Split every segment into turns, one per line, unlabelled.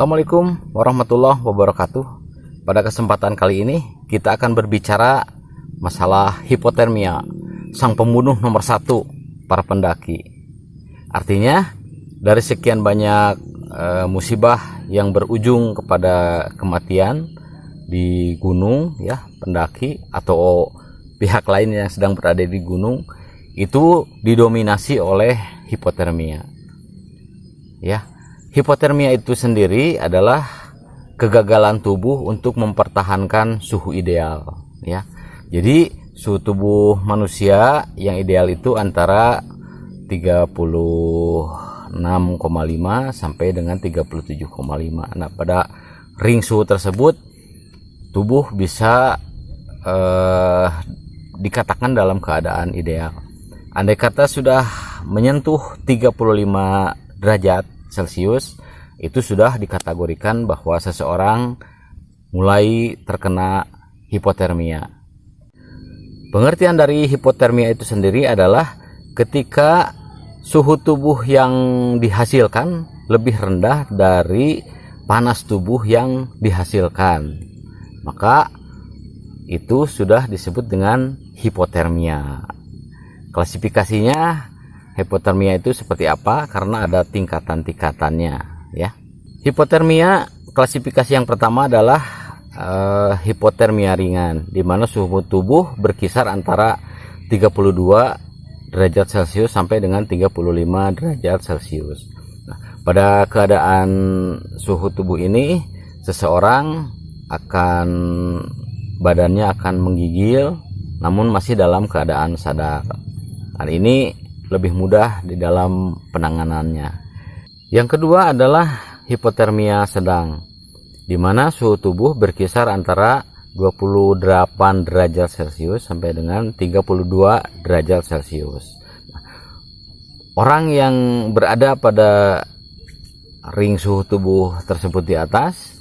Assalamualaikum warahmatullahi wabarakatuh. Pada kesempatan kali ini kita akan berbicara masalah hipotermia, sang pembunuh nomor satu para pendaki. Artinya dari sekian banyak musibah yang berujung kepada kematian di gunung, ya, pendaki atau pihak lain yang sedang berada di gunung itu didominasi oleh hipotermia. Ya, hipotermia itu sendiri adalah kegagalan tubuh untuk mempertahankan suhu ideal, ya. Jadi suhu tubuh manusia yang ideal itu antara 36,5 sampai dengan 37,5. Nah, pada ring suhu tersebut tubuh bisa dikatakan dalam keadaan ideal. Andai kata sudah menyentuh 35 derajat Celcius, itu sudah dikategorikan bahwa seseorang mulai terkena hipotermia. Pengertian dari hipotermia itu sendiri adalah ketika suhu tubuh yang dihasilkan lebih rendah dari panas tubuh yang dihasilkan, maka itu sudah disebut dengan hipotermia. Klasifikasinya hipotermia itu seperti apa? Karena ada tingkatan-tingkatannya, ya. Hipotermia klasifikasi yang pertama adalah hipotermia ringan, di mana suhu tubuh berkisar antara 32 derajat Celcius sampai dengan 35 derajat Celcius. Nah, pada keadaan suhu tubuh ini seseorang badannya akan menggigil namun masih dalam keadaan sadar. Hal ini lebih mudah di dalam penanganannya. Yang kedua adalah hipotermia sedang, di mana suhu tubuh berkisar antara 28 derajat Celcius sampai dengan 32 derajat Celcius. Orang yang berada pada ring suhu tubuh tersebut di atas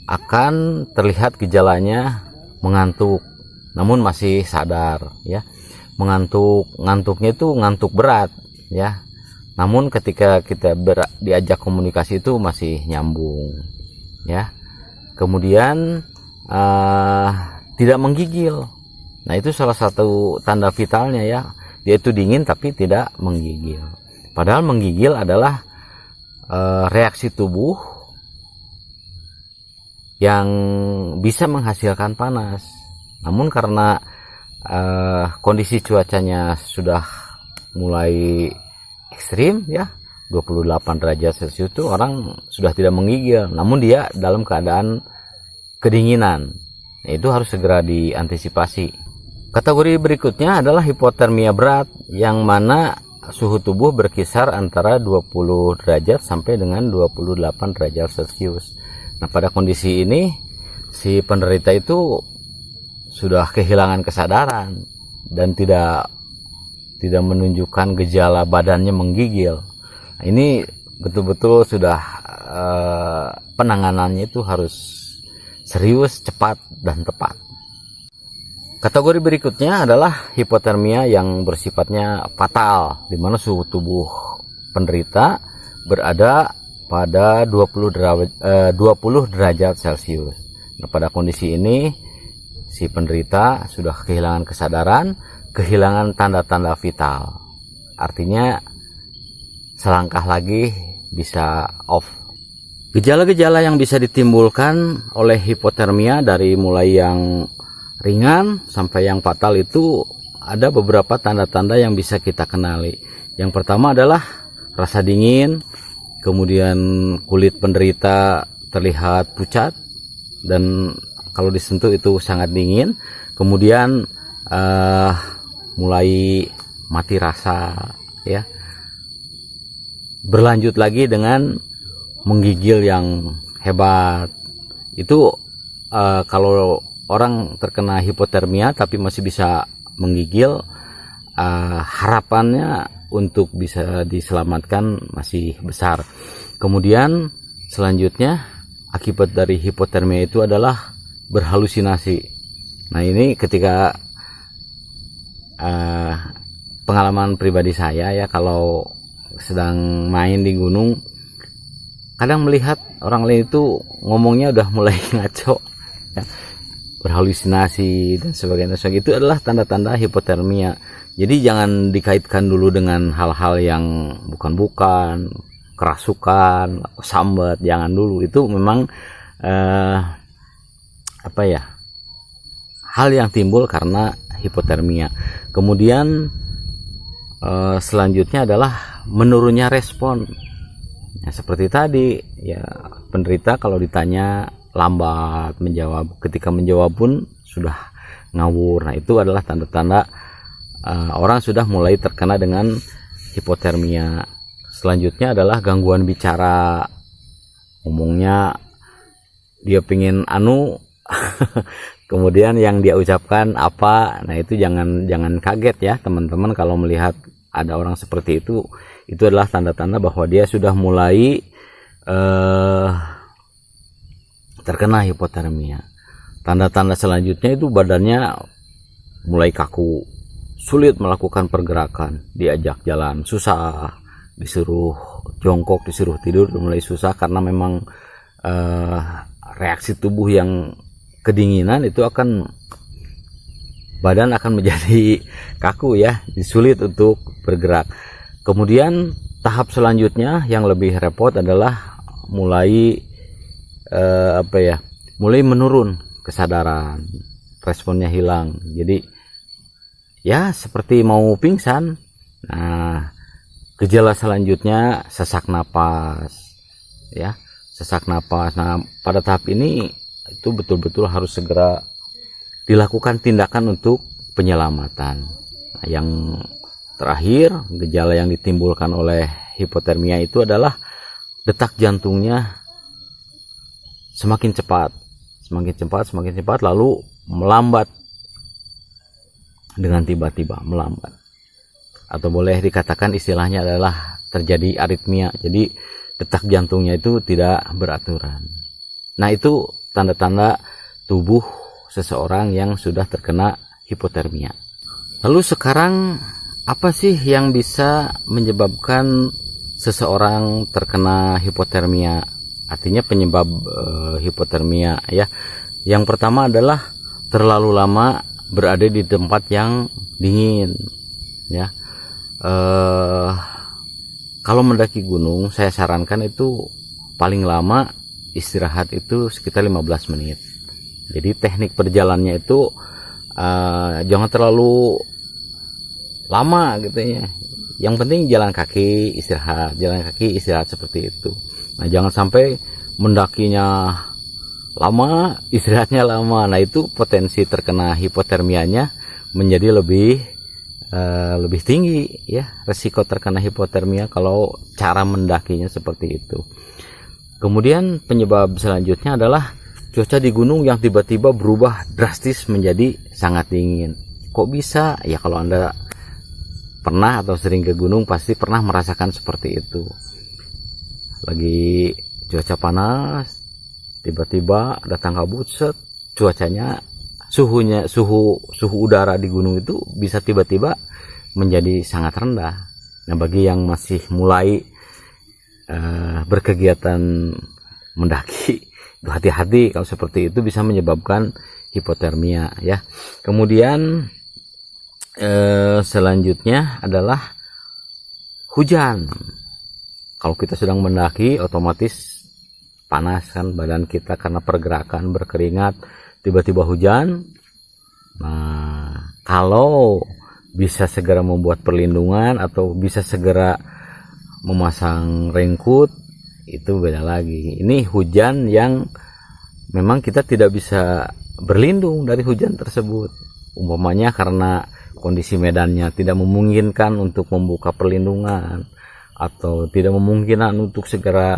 akan terlihat gejalanya mengantuk, namun masih sadar, ya. Ngantuknya itu ngantuk berat, ya. Namun ketika kita diajak komunikasi itu masih nyambung, ya. Kemudian tidak menggigil. Nah, itu salah satu tanda vitalnya, ya. Dia itu dingin tapi tidak menggigil. Padahal menggigil adalah reaksi tubuh yang bisa menghasilkan panas. Namun karena kondisi cuacanya sudah mulai ekstrim, ya, 28 derajat Celcius itu orang sudah tidak menggigil, namun dia dalam keadaan kedinginan. Nah, itu harus segera diantisipasi. Kategori berikutnya adalah hipotermia berat, yang mana suhu tubuh berkisar antara 20 derajat sampai dengan 28 derajat Celcius. Nah, pada kondisi ini si penderita itu sudah kehilangan kesadaran dan tidak menunjukkan gejala badannya menggigil. Nah, ini betul-betul sudah penanganannya itu harus serius, cepat, dan tepat. Kategori berikutnya adalah hipotermia yang bersifatnya fatal, di mana suhu tubuh penderita berada pada 20 derajat Celcius. Nah, pada kondisi ini si penderita sudah kehilangan kesadaran, kehilangan tanda-tanda vital. Artinya selangkah lagi bisa off. Gejala-gejala yang bisa ditimbulkan oleh hipotermia dari mulai yang ringan sampai yang fatal itu ada beberapa tanda-tanda yang bisa kita kenali. Yang pertama adalah rasa dingin, kemudian kulit penderita terlihat pucat dan kalau disentuh itu sangat dingin, kemudian mulai mati rasa, ya. Berlanjut lagi dengan menggigil yang hebat. Itu kalau orang terkena hipotermia tapi masih bisa menggigil, harapannya untuk bisa diselamatkan masih besar. Kemudian selanjutnya akibat dari hipotermia itu adalah berhalusinasi. Nah, ini ketika pengalaman pribadi saya, ya, kalau sedang main di gunung kadang melihat orang lain itu ngomongnya udah mulai ngaco, ya, berhalusinasi dan sebagainya. Itu adalah tanda-tanda hipotermia. Jadi jangan dikaitkan dulu dengan hal-hal yang bukan-bukan, kerasukan, sambat, jangan dulu. Itu memang hal yang timbul karena hipotermia. Kemudian selanjutnya adalah menurunnya respon. Ya, seperti tadi, ya, penderita kalau ditanya lambat menjawab, ketika menjawab pun sudah ngawur. Nah, itu adalah tanda-tanda orang sudah mulai terkena dengan hipotermia. Selanjutnya adalah gangguan bicara, ngomongnya dia pingin kemudian yang dia ucapkan apa. Nah, itu jangan kaget ya teman-teman kalau melihat ada orang seperti itu. Itu adalah tanda-tanda bahwa dia sudah mulai terkena hipotermia. Tanda-tanda selanjutnya itu badannya mulai kaku, sulit melakukan pergerakan, diajak jalan susah, disuruh jongkok, disuruh tidur mulai susah, karena memang reaksi tubuh yang kedinginan itu badan akan menjadi kaku ya, sulit untuk bergerak. Kemudian tahap selanjutnya yang lebih repot adalah mulai mulai menurun kesadaran, responnya hilang. Jadi ya seperti mau pingsan. Nah, gejala selanjutnya sesak napas, ya, sesak napas. Nah, pada tahap ini itu betul-betul harus segera dilakukan tindakan untuk penyelamatan. Nah, yang terakhir, gejala yang ditimbulkan oleh hipotermia itu adalah detak jantungnya semakin cepat, lalu melambat dengan tiba-tiba, melambat. Atau boleh dikatakan istilahnya adalah terjadi aritmia. Jadi detak jantungnya itu tidak beraturan. Nah, itu tanda-tanda tubuh seseorang yang sudah terkena hipotermia. Lalu sekarang apa sih yang bisa menyebabkan seseorang terkena hipotermia? Artinya penyebab hipotermia ya. Yang pertama adalah terlalu lama berada di tempat yang dingin ya. Kalau mendaki gunung saya sarankan itu paling lama istirahat itu sekitar 15 menit. Jadi teknik perjalannya itu jangan terlalu lama gitu ya. Yang penting jalan kaki istirahat seperti itu. Nah, jangan sampai mendakinya lama, istirahatnya lama. Nah, itu potensi terkena hipotermianya menjadi lebih tinggi ya, resiko terkena hipotermia kalau cara mendakinya seperti itu. Kemudian penyebab selanjutnya adalah cuaca di gunung yang tiba-tiba berubah drastis menjadi sangat dingin. Kok bisa? Ya, kalau Anda pernah atau sering ke gunung pasti pernah merasakan seperti itu. Lagi cuaca panas, tiba-tiba datang kabut, cuacanya, suhu udara di gunung itu bisa tiba-tiba menjadi sangat rendah. Nah, bagi yang masih mulai berkegiatan mendaki, hati-hati kalau seperti itu bisa menyebabkan hipotermia ya. Kemudian selanjutnya adalah hujan. Kalau kita sedang mendaki otomatis panas kan badan kita karena pergerakan, berkeringat, tiba-tiba hujan. Nah, kalau bisa segera membuat perlindungan atau bisa segera memasang raincoat, itu beda lagi. Ini hujan yang memang kita tidak bisa berlindung dari hujan tersebut. Umpamanya karena kondisi medannya tidak memungkinkan untuk membuka perlindungan atau tidak memungkinkan untuk segera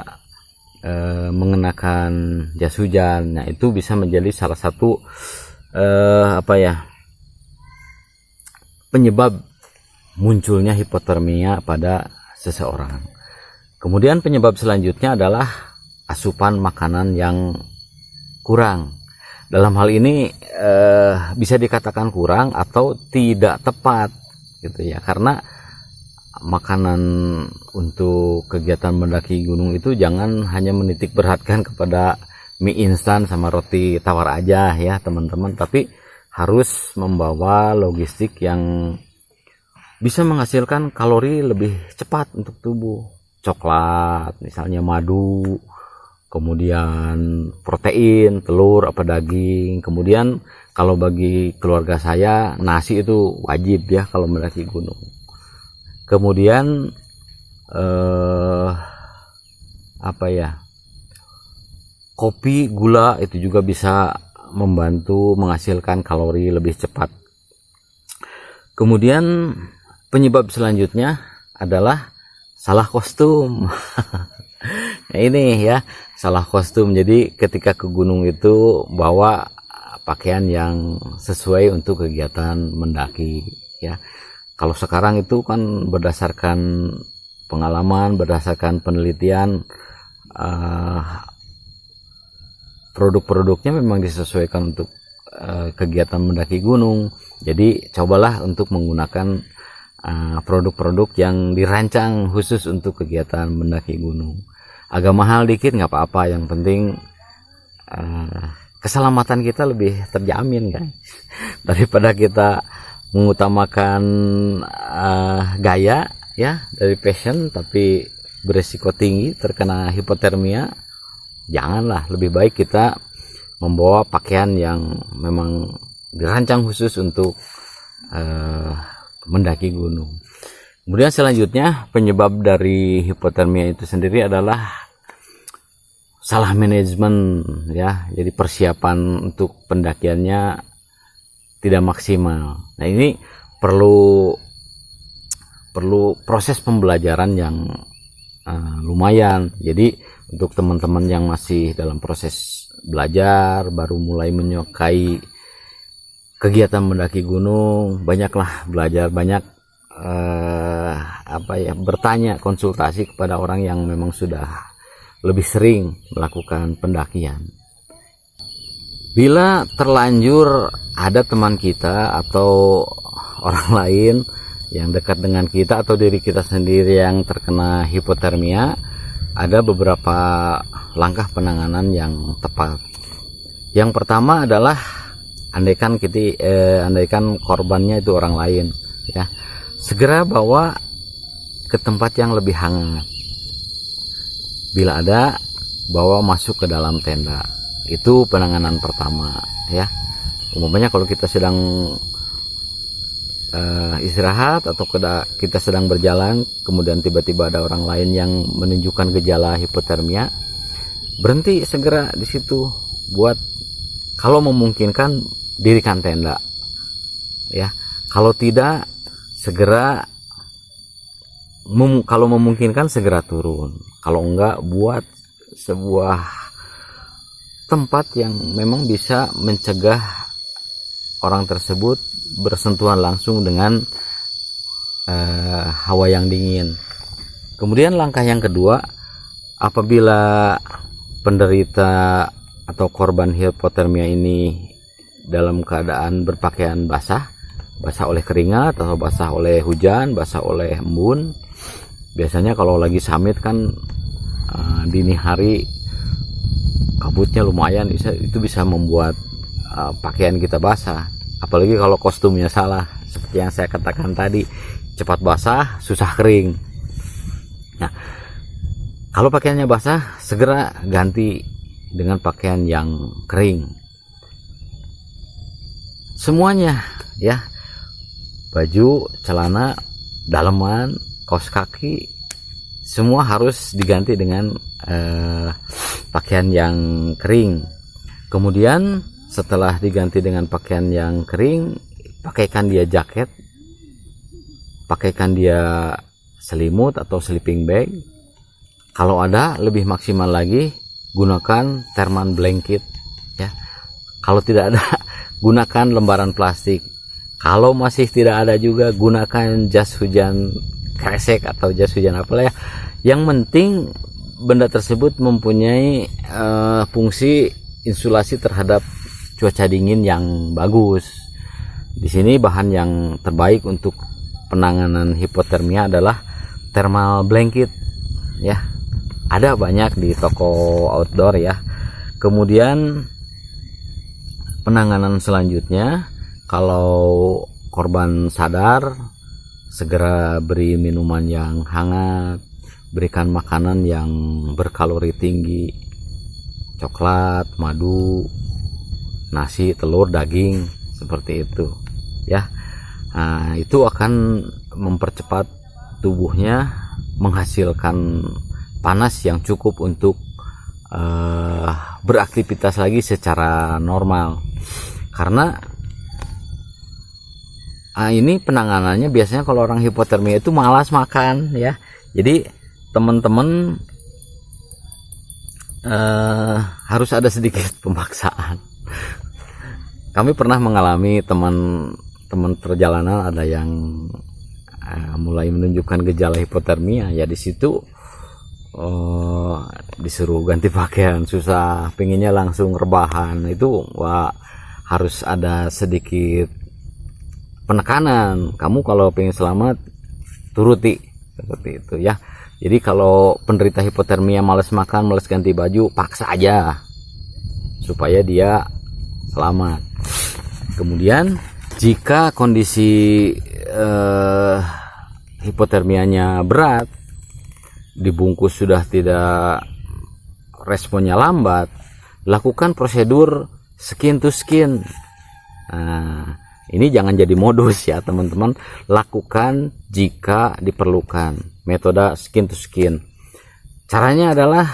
mengenakan jas hujan. Nah, itu bisa menjadi salah satu penyebab munculnya hipotermia pada seseorang. Kemudian penyebab selanjutnya adalah asupan makanan yang kurang. Dalam hal ini bisa dikatakan kurang atau tidak tepat gitu ya, karena makanan untuk kegiatan mendaki gunung itu jangan hanya menitik beratkan kepada mie instan sama roti tawar aja ya teman-teman, tapi harus membawa logistik yang bisa menghasilkan kalori lebih cepat untuk tubuh. Coklat, misalnya madu, kemudian protein, telur apa daging. Kemudian kalau bagi keluarga saya nasi itu wajib ya kalau mendaki gunung. Kemudian kopi, gula itu juga bisa membantu menghasilkan kalori lebih cepat. Kemudian penyebab selanjutnya adalah salah kostum. Nah, ini ya, salah kostum. Jadi ketika ke gunung itu bawa pakaian yang sesuai untuk kegiatan mendaki ya. Kalau sekarang itu kan berdasarkan pengalaman, berdasarkan penelitian, produk-produknya memang disesuaikan untuk kegiatan mendaki gunung. Jadi cobalah untuk menggunakan produk-produk yang dirancang khusus untuk kegiatan mendaki gunung. Agak mahal dikit nggak apa-apa, yang penting keselamatan kita lebih terjamin kan, daripada kita mengutamakan gaya ya dari passion tapi beresiko tinggi terkena hipotermia. Janganlah, lebih baik kita membawa pakaian yang memang dirancang khusus untuk mendaki gunung. Kemudian selanjutnya penyebab dari hipotermia itu sendiri adalah salah manajemen ya. Jadi persiapan untuk pendakiannya tidak maksimal. Nah, ini perlu proses pembelajaran yang lumayan. Jadi untuk teman-teman yang masih dalam proses belajar, baru mulai menyukai kegiatan mendaki gunung, banyaklah belajar, banyak bertanya, konsultasi kepada orang yang memang sudah lebih sering melakukan pendakian. Bila terlanjur ada teman kita atau orang lain yang dekat dengan kita atau diri kita sendiri yang terkena hipotermia, ada beberapa langkah penanganan yang tepat. Yang pertama adalah andaikan korbannya itu orang lain ya, segera bawa ke tempat yang lebih hangat. Bila ada, bawa masuk ke dalam tenda. Itu penanganan pertama ya. Umumnya kalau kita sedang istirahat atau kita sedang berjalan, kemudian tiba-tiba ada orang lain yang menunjukkan gejala hipotermia, berhenti segera di situ. Buat, kalau memungkinkan, dirikan tenda ya. Kalau tidak, segera kalau memungkinkan segera turun. Kalau enggak, buat sebuah tempat yang memang bisa mencegah orang tersebut bersentuhan langsung dengan hawa yang dingin. Kemudian langkah yang kedua, apabila penderita atau korban hipotermia ini dalam keadaan berpakaian basah oleh keringat atau basah oleh hujan, basah oleh embun. Biasanya kalau lagi summit kan dini hari kabutnya lumayan, itu bisa membuat pakaian kita basah. Apalagi kalau kostumnya salah, seperti yang saya katakan tadi, cepat basah, susah kering. Nah, kalau pakaiannya basah, segera ganti dengan pakaian yang kering. Semuanya ya, baju, celana, daleman, kaos kaki, semua harus diganti dengan pakaian yang kering. Kemudian setelah diganti dengan pakaian yang kering, pakaikan dia jaket, pakaikan dia selimut atau sleeping bag. Kalau ada, lebih maksimal lagi, gunakan thermal blanket ya. Kalau tidak ada, gunakan lembaran plastik. Kalau masih tidak ada juga, gunakan jas hujan kresek atau jas hujan apalah ya. Yang penting benda tersebut mempunyai fungsi insulasi terhadap cuaca dingin yang bagus. Di sini bahan yang terbaik untuk penanganan hipotermia adalah thermal blanket ya, ada banyak di toko outdoor ya. Kemudian penanganan selanjutnya, kalau korban sadar, segera beri minuman yang hangat, berikan makanan yang berkalori tinggi, coklat, madu, nasi, telur, daging, seperti itu ya. Nah, itu akan mempercepat tubuhnya menghasilkan panas yang cukup untuk beraktivitas lagi secara normal. Karena ini penanganannya biasanya kalau orang hipotermia itu malas makan ya. Jadi teman-teman harus ada sedikit pemaksaan. Kami pernah mengalami teman-teman perjalanan ada yang mulai menunjukkan gejala hipotermia ya. Di situ disuruh ganti pakaian susah, pengennya langsung rebahan, itu wah, harus ada sedikit penekanan. Kamu kalau pengen selamat turuti, seperti itu ya. Jadi kalau penderita hipotermia malas makan, malas ganti baju, paksa aja supaya dia selamat. Kemudian jika kondisi hipotermianya berat, dibungkus sudah tidak, responnya lambat, lakukan prosedur skin to skin. Nah, ini jangan jadi modus ya teman-teman, lakukan jika diperlukan metode skin to skin. Caranya adalah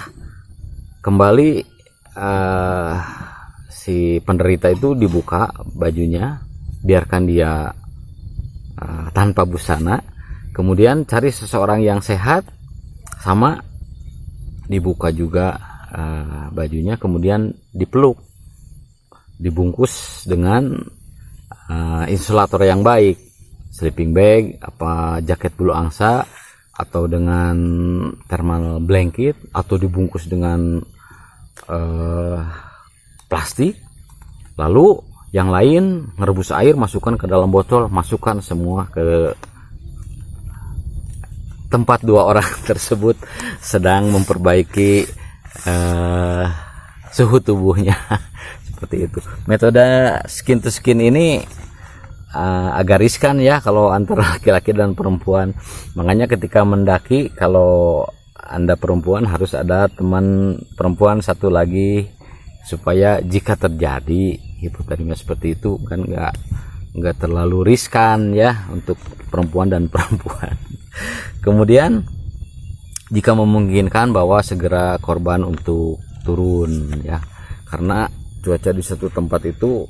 kembali si penderita itu dibuka bajunya, biarkan dia tanpa busana, kemudian cari seseorang yang sehat, sama dibuka juga bajunya, kemudian dipeluk, dibungkus dengan insulator yang baik, sleeping bag, apa jaket bulu angsa, atau dengan thermal blanket, atau dibungkus dengan plastik. Lalu yang lain merebus air, masukkan ke dalam botol, masukkan semua ke tempat dua orang tersebut sedang memperbaiki suhu tubuhnya. Seperti itu. Metode skin to skin ini agak riskan ya kalau antara laki-laki dan perempuan. Makanya ketika mendaki, kalau Anda perempuan harus ada teman perempuan satu lagi, supaya jika terjadi hipotermia seperti itu kan nggak terlalu riskan ya untuk perempuan dan perempuan. Kemudian jika memungkinkan, bawa segera korban untuk turun ya, karena cuaca di satu tempat itu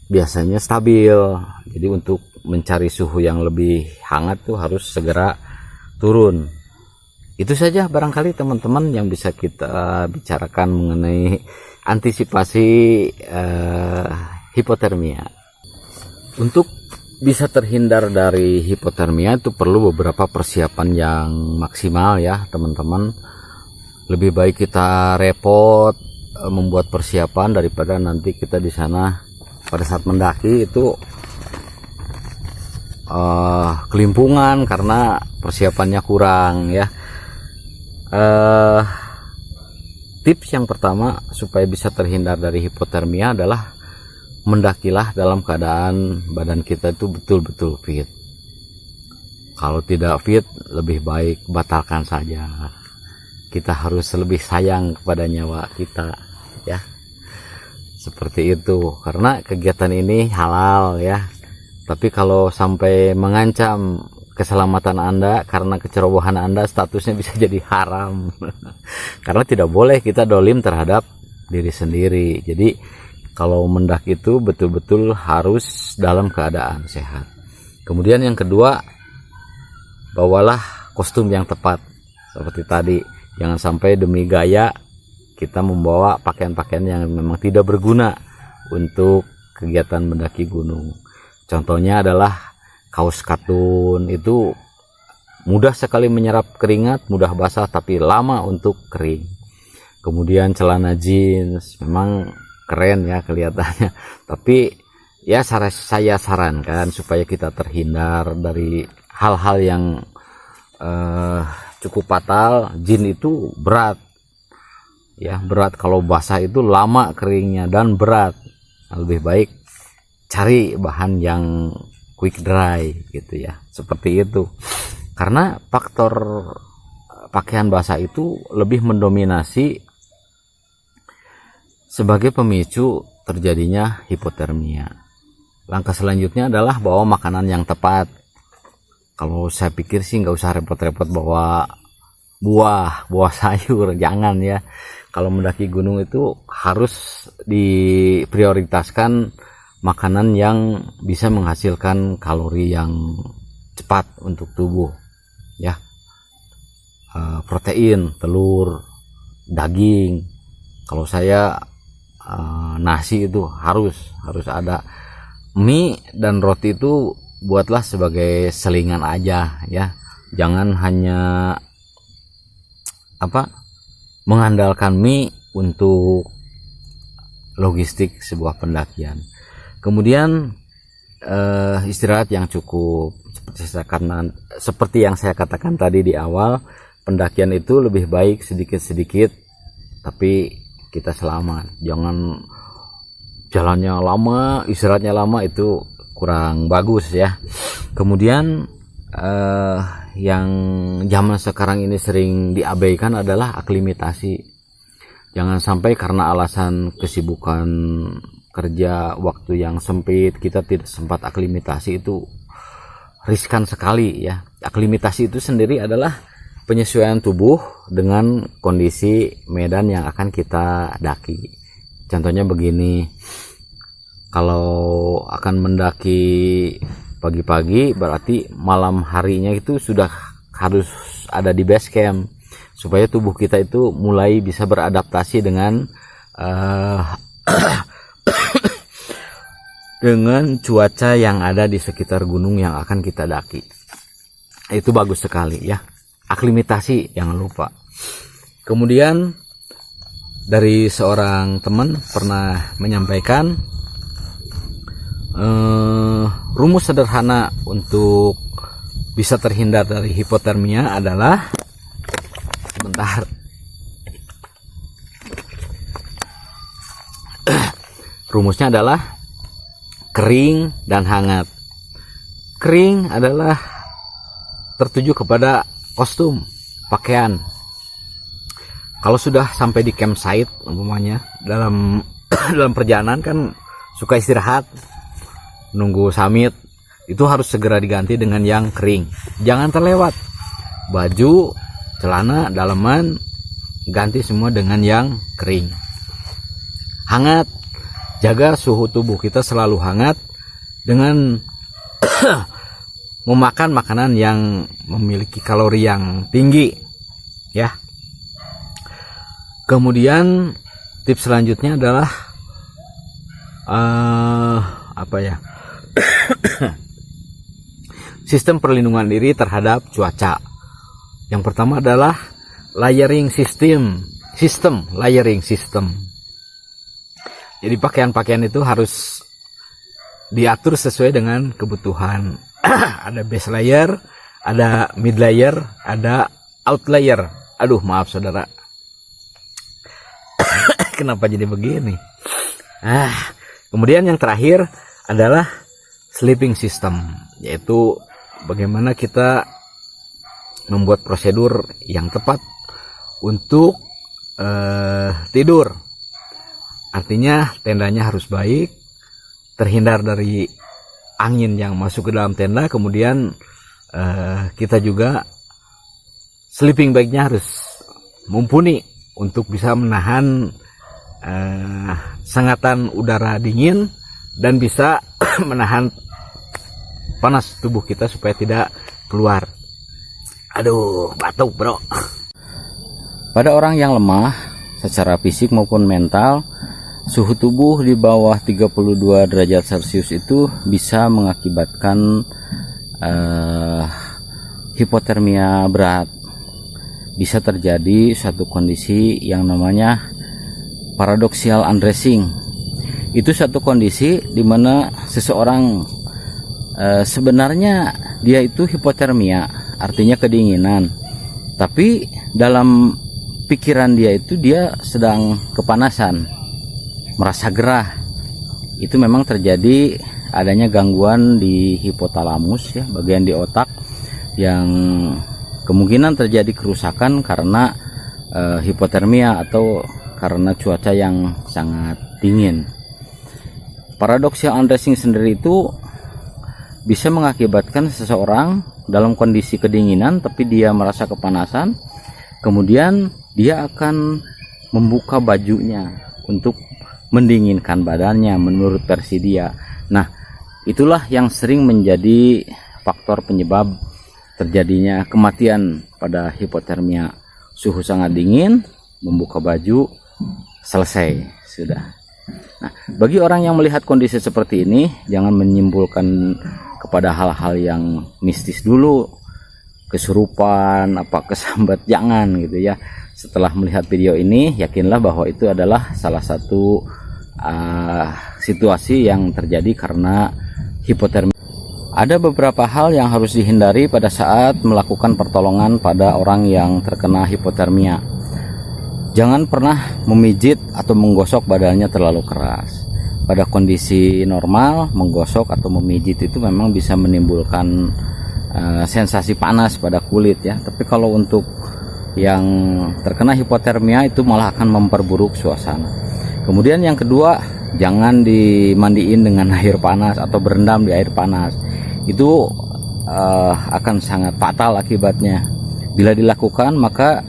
biasanya stabil. Jadi untuk mencari suhu yang lebih hangat tuh harus segera turun. Itu saja barangkali teman-teman yang bisa kita bicarakan mengenai antisipasi hipotermia. Untuk bisa terhindar dari hipotermia itu perlu beberapa persiapan yang maksimal ya teman-teman. Lebih baik kita repot membuat persiapan daripada nanti kita di sana pada saat mendaki itu kelimpungan karena persiapannya kurang ya. Tips yang pertama supaya bisa terhindar dari hipotermia adalah mendakilah dalam keadaan badan kita itu betul-betul fit. Kalau tidak fit, lebih baik batalkan saja. Kita harus lebih sayang kepada nyawa kita ya. Seperti itu, karena kegiatan ini halal ya. Tapi kalau sampai mengancam keselamatan Anda karena kecerobohan Anda, statusnya bisa jadi haram. Karena tidak boleh kita dolim terhadap diri sendiri. Jadi kalau mendaki itu betul-betul harus dalam keadaan sehat. Kemudian yang kedua, bawalah kostum yang tepat. Seperti tadi, jangan sampai demi gaya kita membawa pakaian-pakaian yang memang tidak berguna untuk kegiatan mendaki gunung. Contohnya adalah kaos katun, itu mudah sekali menyerap keringat, mudah basah tapi lama untuk kering. Kemudian celana jeans memang keren ya kelihatannya, tapi ya saya sarankan supaya kita terhindar dari hal-hal yang cukup fatal. Jin itu berat ya, berat. Kalau basah itu lama keringnya dan berat. Lebih baik cari bahan yang quick dry gitu ya, seperti itu. Karena faktor pakaian basah itu lebih mendominasi sebagai pemicu terjadinya hipotermia. Langkah selanjutnya adalah bawa makanan yang tepat. Kalau saya pikir sih nggak usah repot-repot bawa buah sayur, jangan ya. Kalau mendaki gunung itu harus diprioritaskan makanan yang bisa menghasilkan kalori yang cepat untuk tubuh ya. Protein, telur, daging. Kalau saya nasi itu harus ada. Mie dan roti itu buatlah sebagai selingan aja ya. Jangan hanya mengandalkan mie untuk logistik sebuah pendakian. Kemudian istirahat yang cukup. Seperti yang saya katakan tadi di awal, pendakian itu lebih baik sedikit-sedikit tapi kita selamat. Jangan jalannya lama, istirahatnya lama, itu kurang bagus ya. Kemudian yang zaman sekarang ini sering diabaikan adalah aklimatasi. Jangan sampai karena alasan kesibukan kerja, waktu yang sempit, kita tidak sempat aklimatasi. Itu riskan sekali ya. Aklimatasi itu sendiri adalah penyesuaian tubuh dengan kondisi medan yang akan kita daki. Contohnya begini, kalau akan mendaki pagi-pagi berarti malam harinya itu sudah harus ada di base camp supaya tubuh kita itu mulai bisa beradaptasi dengan dengan cuaca yang ada di sekitar gunung yang akan kita daki. Itu bagus sekali ya. Aklimatasi jangan lupa. Kemudian dari seorang teman pernah menyampaikan rumus sederhana untuk bisa terhindar dari hipotermia adalah rumusnya adalah kering dan hangat. Kering adalah tertuju kepada kostum, pakaian. Kalau sudah sampai di campsite umpamanya, dalam perjalanan kan suka istirahat, nunggu summit, itu harus segera diganti dengan yang kering. Jangan terlewat. Baju, celana, daleman ganti semua dengan yang kering. Hangat, jaga suhu tubuh kita selalu hangat dengan memakan makanan yang memiliki kalori yang tinggi ya. Kemudian tips selanjutnya adalah sistem perlindungan diri terhadap cuaca. Yang pertama adalah layering system. Jadi pakaian-pakaian itu harus diatur sesuai dengan kebutuhan. Ada base layer, ada mid layer, ada out layer. Aduh, maaf saudara. Kenapa jadi begini? Kemudian yang terakhir adalah sleeping system, yaitu bagaimana kita membuat prosedur yang tepat untuk tidur. Artinya tendanya harus baik, terhindar dari angin yang masuk ke dalam tenda. Kemudian kita juga sleeping bagnya harus mumpuni untuk bisa menahan sengatan udara dingin dan bisa menahan panas tubuh kita supaya tidak keluar. Aduh, batuk bro. Pada orang yang lemah secara fisik maupun mental, suhu tubuh di bawah 32 derajat Celcius itu bisa mengakibatkan hipotermia berat. Bisa terjadi suatu kondisi yang namanya paradoxical undressing. Itu suatu kondisi di mana seseorang sebenarnya dia itu hipotermia, artinya kedinginan. Tapi dalam pikiran dia itu dia sedang kepanasan, merasa gerah. Itu memang terjadi adanya gangguan di hipotalamus ya, bagian di otak yang kemungkinan terjadi kerusakan karena hipotermia atau karena cuaca yang sangat dingin. Paradoxical undressing sendiri itu bisa mengakibatkan seseorang dalam kondisi kedinginan tapi dia merasa kepanasan, kemudian dia akan membuka bajunya untuk mendinginkan badannya menurut versi dia. Nah, itulah yang sering menjadi faktor penyebab terjadinya kematian pada hipotermia. Suhu sangat dingin, membuka baju, selesai, sudah. Nah, bagi orang yang melihat kondisi seperti ini, jangan menyimpulkan kepada hal-hal yang mistis dulu, kesurupan, apa kesambat, jangan gitu ya. Setelah melihat video ini, yakinlah bahwa itu adalah salah satu situasi yang terjadi karena hipotermia. Ada beberapa hal yang harus dihindari pada saat melakukan pertolongan pada orang yang terkena hipotermia. Jangan pernah memijit atau menggosok badannya terlalu keras. Pada kondisi normal, menggosok atau memijit itu memang bisa menimbulkan sensasi panas pada kulit ya. Tapi kalau untuk yang terkena hipotermia itu malah akan memperburuk suasana. Kemudian yang kedua, jangan dimandiin dengan air panas atau berendam di air panas. Itu akan sangat fatal akibatnya. Bila dilakukan maka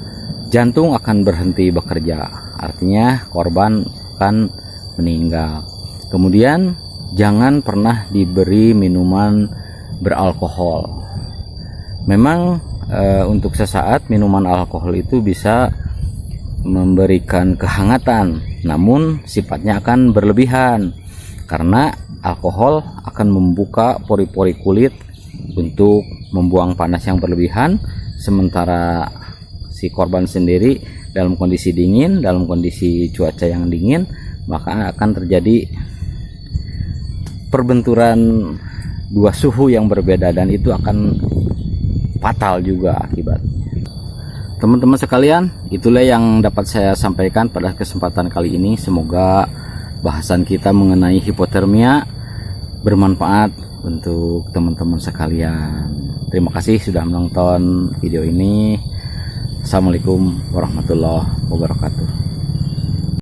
jantung akan berhenti bekerja, artinya korban akan meninggal. Kemudian jangan pernah diberi minuman beralkohol. Memang untuk sesaat minuman alkohol itu bisa memberikan kehangatan, namun sifatnya akan berlebihan karena alkohol akan membuka pori-pori kulit untuk membuang panas yang berlebihan, sementara si korban sendiri dalam kondisi dingin, dalam kondisi cuaca yang dingin, maka akan terjadi perbenturan dua suhu yang berbeda dan itu akan fatal juga akibatnya. Teman-teman sekalian, itulah yang dapat saya sampaikan pada kesempatan kali ini. Semoga bahasan kita mengenai hipotermia bermanfaat untuk teman-teman sekalian. Terima kasih sudah menonton video ini. Assalamualaikum warahmatullahi wabarakatuh.